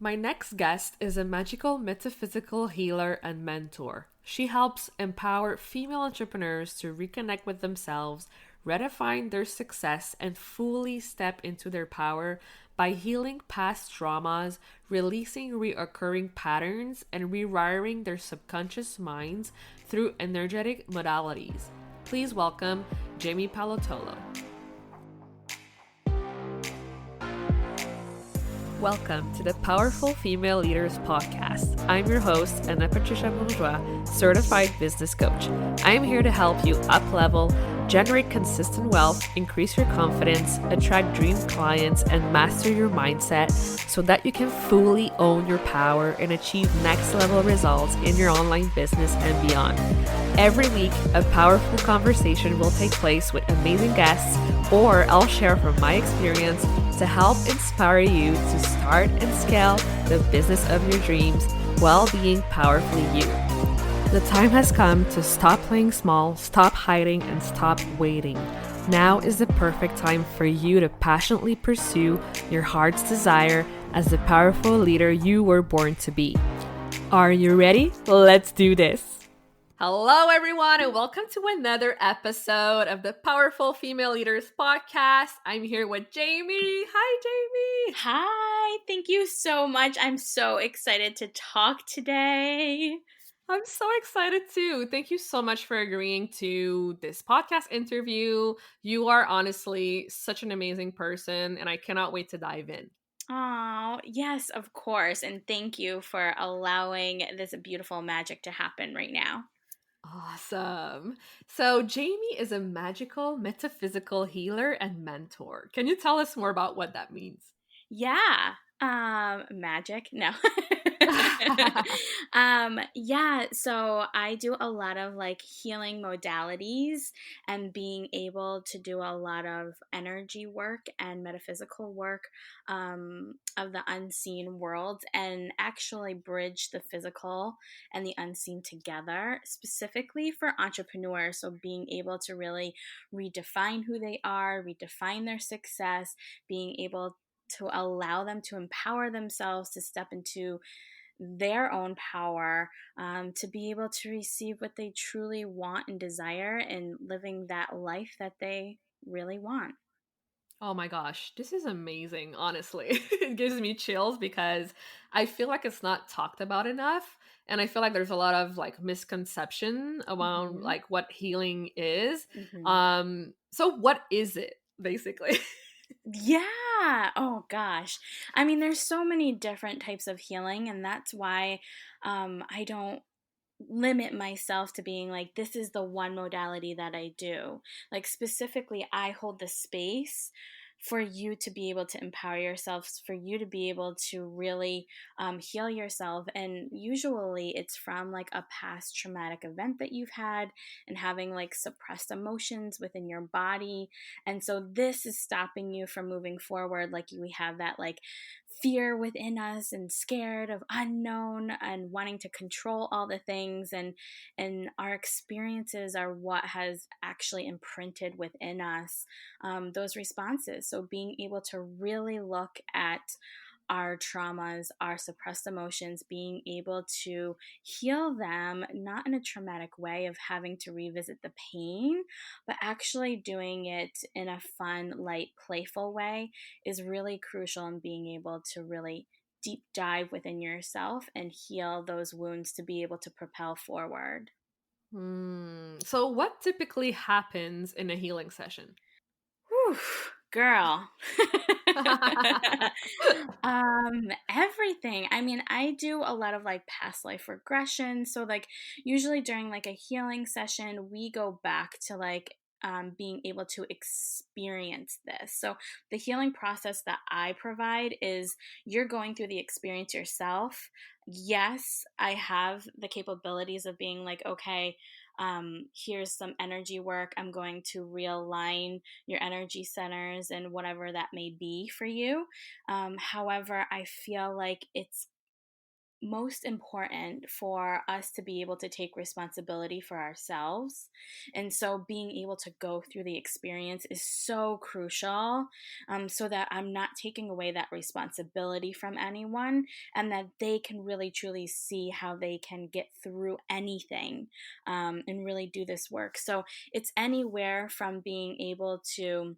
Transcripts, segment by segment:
My next guest is a magical metaphysical healer and mentor. She helps empower female entrepreneurs to reconnect with themselves, redefine their success, and fully step into their power by healing past traumas, releasing reoccurring patterns, and rewiring their subconscious minds through energetic modalities. Please welcome Jaime Pallotolo. Welcome to the Powerful Female Leaders Podcast. I'm your host, Anna Patricia Bourgeois, certified business coach. I am here to help you up-level, generate consistent wealth, increase your confidence, attract dream clients, and master your mindset so that you can fully own your power and achieve next-level results in your online business and beyond. Every week, a powerful conversation will take place with amazing guests, or I'll share from my experience to help inspire you to start and scale the business of your dreams while being powerfully you. The time has come to stop playing small, stop hiding, and stop waiting. Now is the perfect time for you to passionately pursue your heart's desire as the powerful leader you were born to be. Are you ready? Let's do this. Hello, everyone, and welcome to another episode of the Powerful Female Leaders Podcast. I'm here with Jaime. Hi, Jaime. Hi, thank you so much. I'm so excited to talk today. I'm so excited too. Thank you so much for agreeing to this podcast interview. You are honestly such an amazing person, and I cannot wait to dive in. Oh, yes, of course. And thank you for allowing this beautiful magic to happen right now. Awesome. So, Jaime is a magical, metaphysical healer and mentor. Can you tell us more about what that means? Yeah. Magic? No. Yeah, so I do a lot of like healing modalities and being able to do a lot of energy work and metaphysical work of the unseen world and actually bridge the physical and the unseen together, specifically for entrepreneurs. So being able to really redefine who they are, redefine their success, being able to allow them to empower themselves to step into their own power, to be able to receive what they truly want and desire and living that life that they really want. Oh my gosh, this is amazing, honestly. It gives me chills because I feel like it's not talked about enough. And I feel like there's a lot of like misconception around Mm-hmm. like what healing is. Mm-hmm. So what is it basically? Yeah. Oh gosh. I mean, there's so many different types of healing, and that's why I don't limit myself to being like, this is the one modality that I do. Like, specifically, I hold the space for you to be able to empower yourself, for you to be able to really heal yourself. And usually it's from like a past traumatic event that you've had and having like suppressed emotions within your body. And so this is stopping you from moving forward. Like, we have that like fear within us and scared of unknown and wanting to control all the things, and our experiences are what has actually imprinted within us those responses. So being able to really look at our traumas, our suppressed emotions, being able to heal them, not in a traumatic way of having to revisit the pain, but actually doing it in a fun, light, playful way is really crucial in being able to really deep dive within yourself and heal those wounds to be able to propel forward. So what typically happens in a healing session? Whew, girl. Everything. I mean, I do a lot of like past life regression. So like usually during like a healing session, we go back to like being able to experience this. So the healing process that I provide is you're going through the experience yourself. Yes, I have the capabilities of being like, okay, here's some energy work. I'm going to realign your energy centers and whatever that may be for you. However, I feel like it's most important for us to be able to take responsibility for ourselves. And so being able to go through the experience is so crucial, so that I'm not taking away that responsibility from anyone, and that they can really truly see how they can get through anything, and really do this work. So it's anywhere from being able to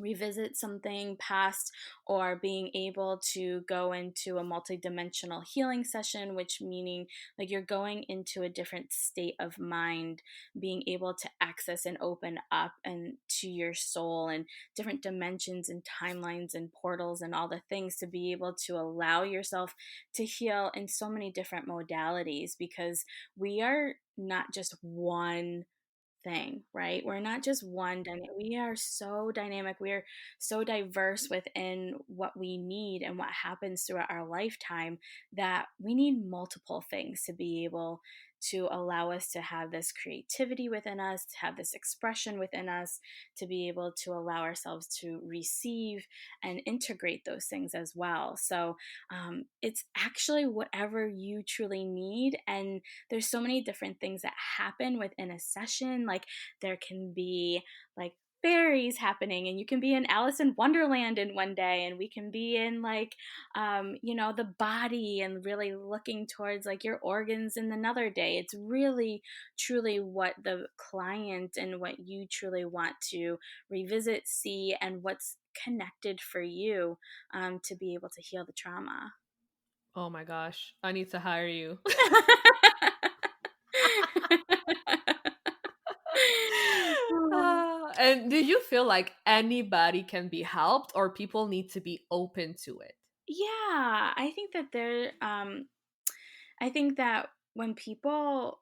revisit something past, or being able to go into a multidimensional healing session, which meaning like you're going into a different state of mind, being able to access and open up and to your soul and different dimensions and timelines and portals and all the things, to be able to allow yourself to heal in so many different modalities, because we are not just one thing, right? We're not just one dynamic. We are so dynamic. We are so diverse within what we need and what happens throughout our lifetime, that we need multiple things to be able to allow us to have this creativity within us, to have this expression within us, to be able to allow ourselves to receive and integrate those things as well. So it's actually whatever you truly need. And there's so many different things that happen within a session. Like there can be like fairies happening, and you can be in Alice in Wonderland in one day, and we can be in like the body and really looking towards like your organs in another day. It's really truly what the client and what you truly want to revisit, see, and what's connected for you, to be able to heal the trauma. Oh my gosh, I need to hire you. And do you feel like anybody can be helped, or people need to be open to it? Yeah, I think that when people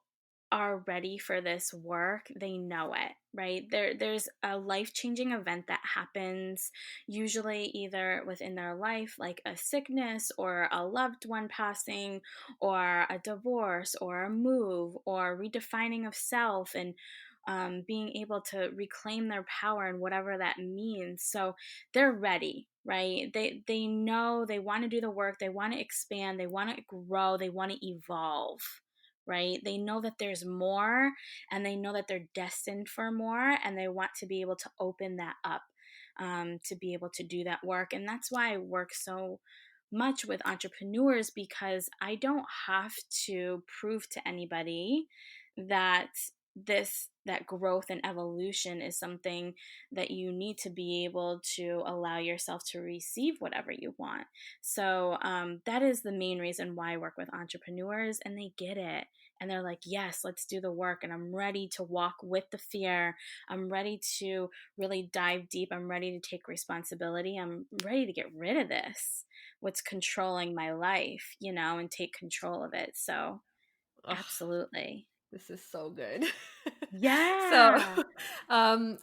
are ready for this work, they know it, right? There's a life-changing event that happens, usually either within their life, like a sickness or a loved one passing, or a divorce or a move or redefining of self, and being able to reclaim their power and whatever that means. So they're ready, right? They know they want to do the work, they want to expand, they want to grow, they want to evolve, right? They know that there's more, and they know that they're destined for more, and they want to be able to open that up, to be able to do that work. And that's why I work so much with entrepreneurs, because I don't have to prove to anybody that that growth and evolution is something that you need to be able to allow yourself to receive whatever you want. So that is the main reason why I work with entrepreneurs, and they get it. And they're like, yes, let's do the work. And I'm ready to walk with the fear. I'm ready to really dive deep. I'm ready to take responsibility. I'm ready to get rid of this, what's controlling my life, and take control of it. So, Ugh, absolutely. this is so good. So, Yeah.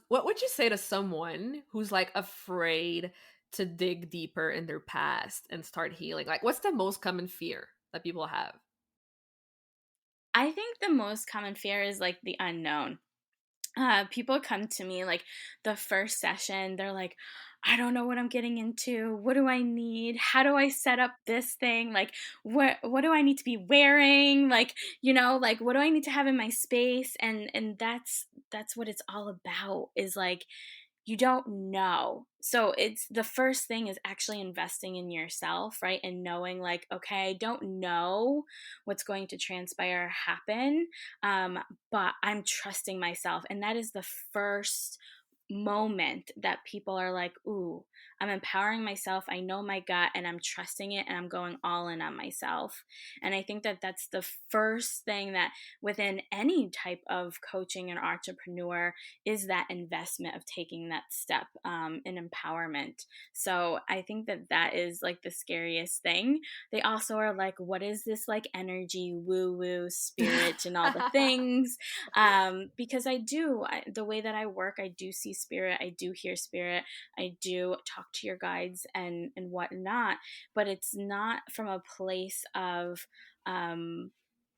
what would you say to someone who's like afraid to dig deeper in their past and start healing? Like, what's the most common fear that people have? I think the most common fear is like the unknown. People come to me like the first session, they're like, I don't know what I'm getting into. What do I need? How do I set up this thing? Like, what do I need to be wearing? Like, like what do I need to have in my space? And that's what it's all about, is like you don't know. So it's the first thing is actually investing in yourself, right? And knowing like, okay, I don't know what's going to transpire or happen, but I'm trusting myself. And that is the first moment that people are like, ooh, I'm empowering myself. I know my gut, and I'm trusting it, and I'm going all in on myself. And I think that that's the first thing that within any type of coaching and entrepreneur is that investment of taking that step, in empowerment. So I think that that is like the scariest thing. They also are like, what is this like energy, woo woo, spirit, and all the things? Because the way that I work, I do see spirit, I do hear spirit, I do talk to your guides and whatnot, but it's not from a place of um,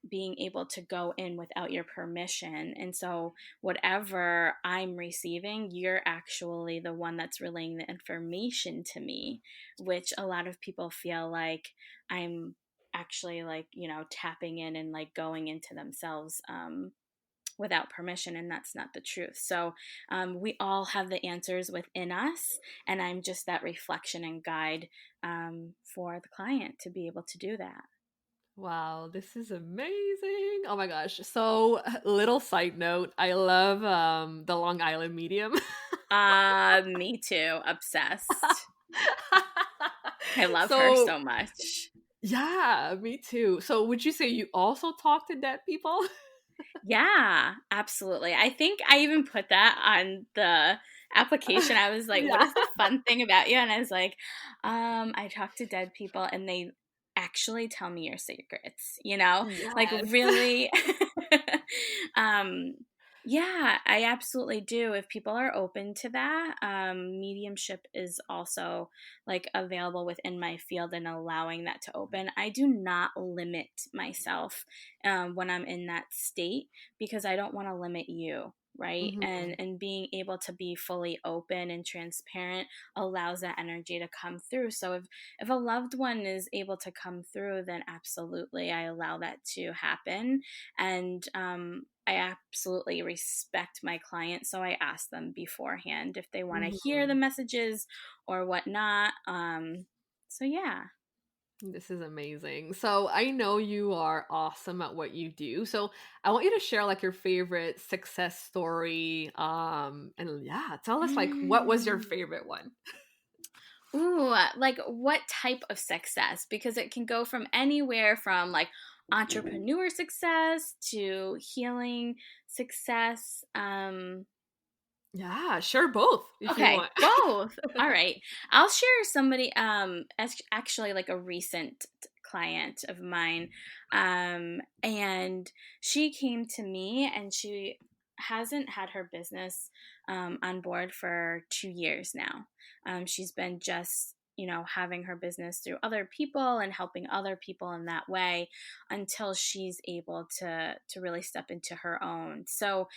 being able to go in without your permission. And so, whatever I'm receiving, you're actually the one that's relaying the information to me, which a lot of people feel like I'm actually like, tapping in and like going into themselves without permission, and that's not the truth. So we all have the answers within us, and I'm just that reflection and guide for the client to be able to do that. Wow, this is amazing. Oh my gosh. So, little side note, I love the Long Island medium. Me too, obsessed. I love her So, so much. yeah, me too. So, would you say you also talk to dead people? Yeah, absolutely. I think I even put that on the application. I was like, "What Yeah. is the fun thing about you?" And I was like, I talk to dead people and they actually tell me your secrets, Like Yes. really um yeah, I absolutely do. If people are open to that, mediumship is also like available within my field and allowing that to open. I do not limit myself when I'm in that state because I don't want to limit you, right? And Mhm. and being able to be fully open and transparent allows that energy to come through. So if a loved one is able to come through, then absolutely I allow that to happen. And I absolutely respect my clients, so I ask them beforehand if they want to hear the Mhm. messages or whatnot. So yeah. This is amazing. So, I know you are awesome at what you do. So, I want you to share like your favorite success story and yeah, tell us like what was your Mm. favorite one? Ooh, like what type of success? Because it can go from anywhere from like entrepreneur success to healing success. Yeah, share both if you Okay, want. both. All right. I'll share somebody as actually like a recent client of mine. And she came to me and she hasn't had her business on board for 2 years now. She's been just having her business through other people and helping other people in that way until she's able to really step into her own. So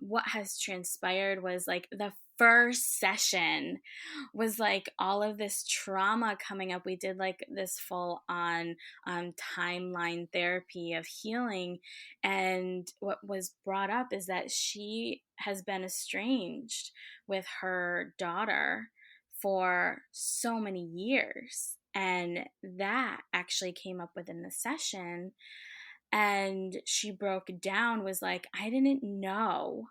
what has transpired was like the first session was like all of this trauma coming up. We did like this full on timeline therapy of healing. And what was brought up is that she has been estranged with her daughter for so many years. And that actually came up within the session. And she broke down, was like, I didn't know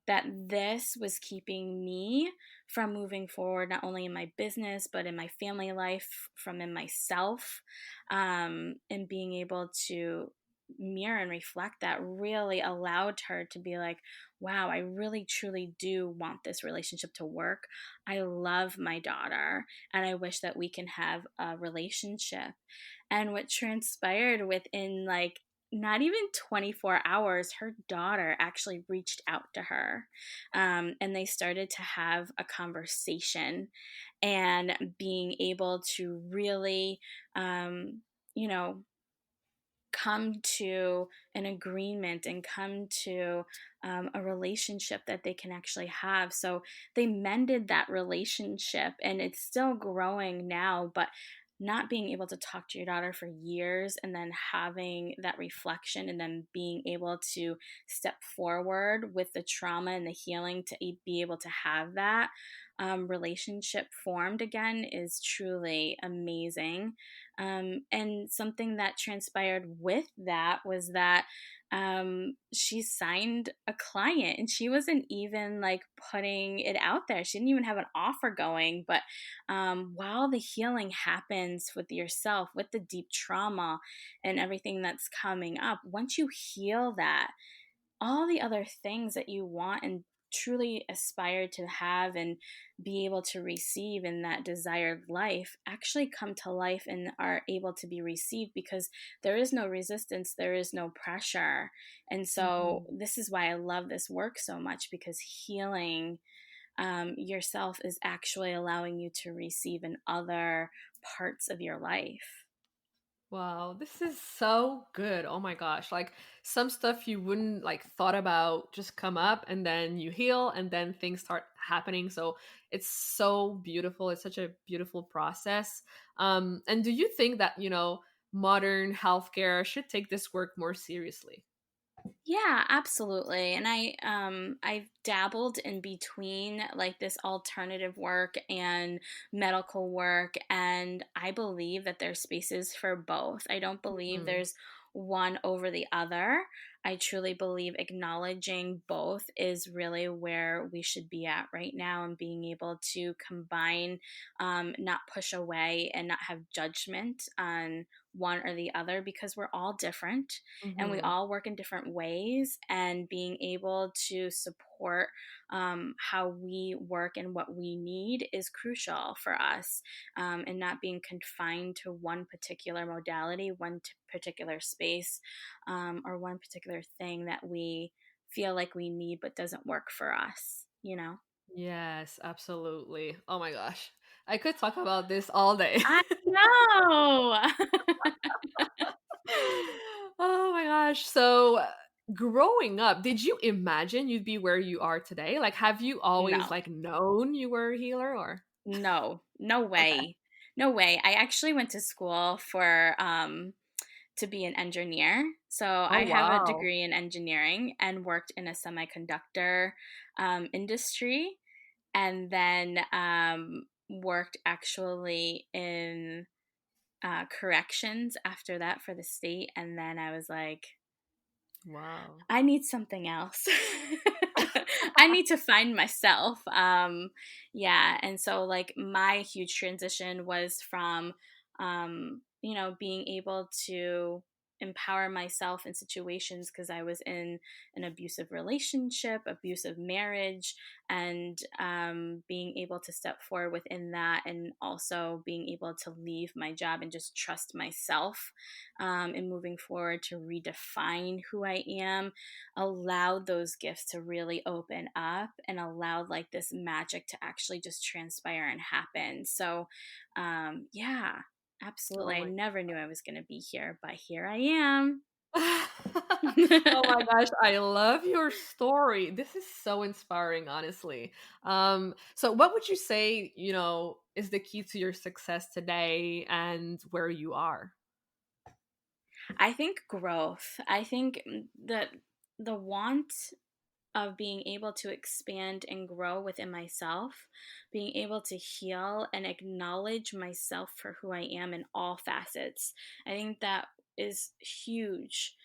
that this was keeping me from moving forward, not only in my business, but in my family life, from in myself, and being able to mirror and reflect that really allowed her to be like, wow, I really truly do want this relationship to work. I love my daughter and I wish that we can have a relationship. And what transpired within like not even 24 hours, her daughter actually reached out to her, and they started to have a conversation and being able to really, you know, come to an agreement and come to a relationship that they can actually have. So they mended that relationship and it's still growing now, but not being able to talk to your daughter for years and then having that reflection and then being able to step forward with the trauma and the healing to be able to have that relationship formed again is truly amazing. And something that transpired with that was that she signed a client and she wasn't even like putting it out there. She didn't even have an offer going. But while the healing happens with yourself, with the deep trauma and everything that's coming up, once you heal that, all the other things that you want and truly aspire to have and be able to receive in that desired life actually come to life and are able to be received because there is no resistance, there is no pressure. And so, Mhm. this is why I love this work so much because healing yourself is actually allowing you to receive in other parts of your life. Wow, this is so good. Oh my gosh. Like some stuff you wouldn't like thought about just come up and then you heal and then things start happening. So it's so beautiful. It's such a beautiful process. And do you think that, modern healthcare should take this work more seriously? Yeah, absolutely. And I've dabbled in between like this alternative work and medical work, and I believe that there's spaces for both. I don't believe Mhm. there's one over the other. I truly believe acknowledging both is really where we should be at right now, and being able to combine, not push away and not have judgment on one or the other, because we're all different and we Mhm. all work in different ways, and being able to support how we work and what we need is crucial for us, and not being confined to one particular modality, particular space, or one particular thing that we feel like we need but doesn't work for us, you know? Yes, absolutely. Oh my gosh. I could talk about this all day. I know. Oh my gosh. So, growing up, did you imagine you'd be where you are today? Like, have you always No. like known you were a healer or? No, no Okay. way. No way. I actually went to school for to be an engineer. So Oh I have a wow. degree in engineering and worked in a semiconductor industry, and then worked actually in corrections after that for the state. And then I was like, Wow. I need something else. I need to find myself. Yeah. And so, like, my huge transition was from, being able to empower myself in situations because I was in an abusive relationship, abusive marriage, and being able to step forward within that, and also being able to leave my job and just trust myself, and moving forward to redefine who I am, allowed those gifts to really open up and allowed like this magic to actually just transpire and happen. So, yeah, absolutely. Oh I my never knew I was going to be here, but here I am. Oh my gosh, I love your story. This is so inspiring, honestly. So what would you say, is the key to your success today and where you are? I think growth. I think the want of being able to expand and grow within myself, being able to heal and acknowledge myself for who I am in all facets. I think that is huge,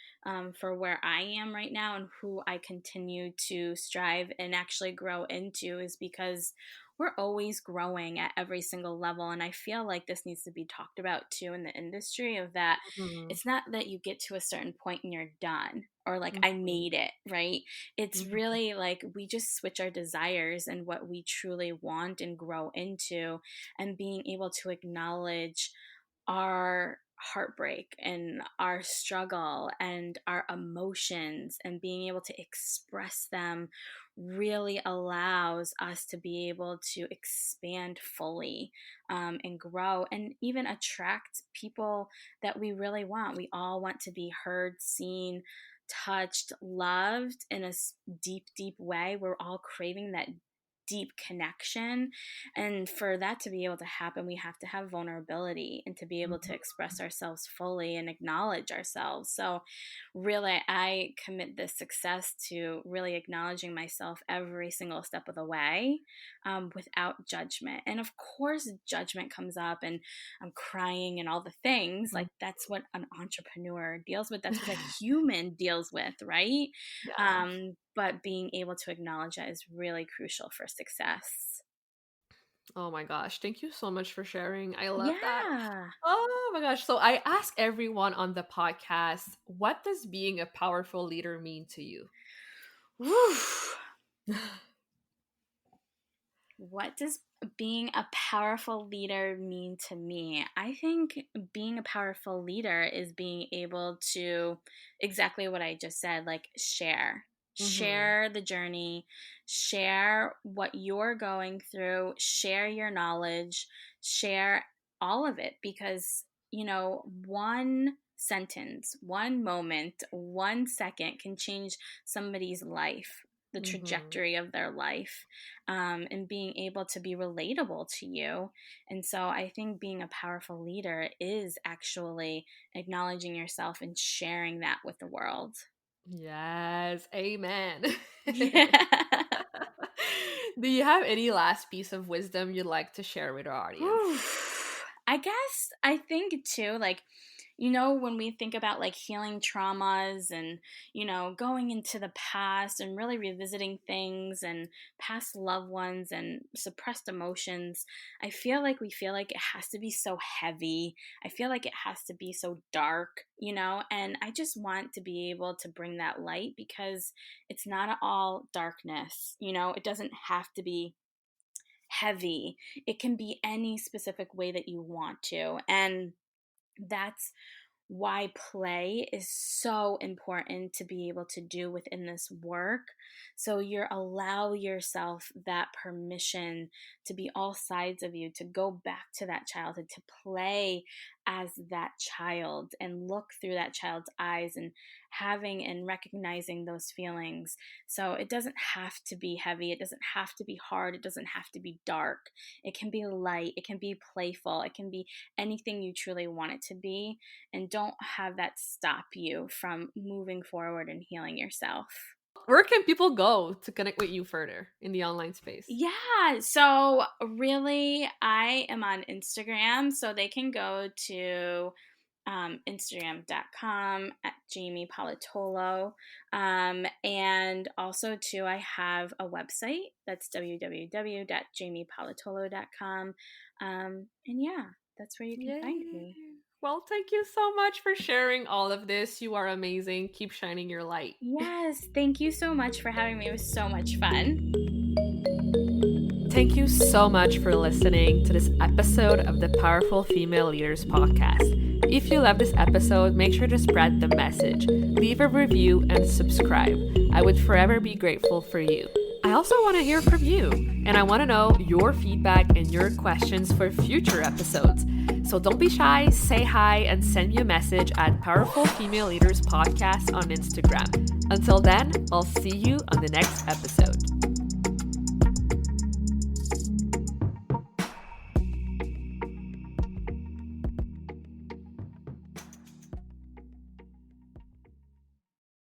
for where I am right now and who I continue to strive and actually grow into, is because we're always growing at every single level. And I feel like this needs to be talked about too in the industry, of that Mhm, it's not that you get to a certain point and you're done, or like I mhm, made it, right? It's mhm, really like we just switch our desires and what we truly want and grow into, and being able to acknowledge our heartbreak and our struggle and our emotions, and being able to express them really allows us to be able to expand fully, and grow, and even attract people that we really want. We all want to be heard, seen, touched, loved in a deep, deep way. We're all craving that deep connection. And for that to be able to happen, we have to have vulnerability and to be able to mhm. express ourselves fully and acknowledge ourselves. So, really, I commit this success to really acknowledging myself every single step of the way, without judgment. And of course, judgment comes up, and I'm crying and all the things. Mm. Like, that's what an entrepreneur deals with, that's what a human deals with, right? Yeah. But being able to acknowledge that is really crucial for success. Oh my gosh, thank you so much for sharing. I love that. Yeah. Oh my gosh. So I ask everyone on the podcast, what does being a powerful leader mean to you? Whew. What does being a powerful leader mean to me? I think being a powerful leader is being able to, exactly what I just said, like share. Mhm. Share the journey, share what you're going through, share your knowledge, share all of it, because, one sentence, one moment, 1 second can change somebody's life. the Mm-hmm. trajectory of their life, and being able to be relatable to you. And so I think being a powerful leader is actually acknowledging yourself and sharing that with the world. Yes, amen. Yeah. Do you have any last piece of wisdom you'd like to share with our audience? Whew. I think too, like, when we think about like healing traumas and, going into the past and really revisiting things and past loved ones and suppressed emotions, I feel like we feel like it has to be so heavy. I feel like it has to be so dark, and I just want to be able to bring that light because it's not all darkness, it doesn't have to be heavy. It can be any specific way that you want to. And that's why play is so important to be able to do within this work. So you allow yourself that permission to be all sides of you, to go back to that childhood, to play as that child and look through that child's eyes and having and recognizing those feelings. So it doesn't have to be heavy, it doesn't have to be hard, it doesn't have to be dark. It can be light, it can be playful, it can be anything you truly want it to be. And don't have that stop you from moving forward and healing yourself. Where can people go to connect with you further in the online space? Yeah, so really, I am on Instagram, so they can go to Instagram.com at Jaime Pallotolo. And also, too, I have a website that's www.jamiepallotolo.com. And yeah, that's where you can find Yay. me. Well, thank you so much for sharing all of this. You are amazing. Keep shining your light. Yes, thank you so much for having me. It was so much fun. Thank you so much for listening to this episode of the Powerful Female Leaders podcast. If you love this episode, make sure to spread the message, leave a review, and subscribe. I would forever be grateful for you. I also want to hear from you, and I want to know your feedback and your questions for future episodes. So don't be shy, say hi, and send me a message at Powerful Female Leaders Podcast on Instagram. Until then, I'll see you on the next episode.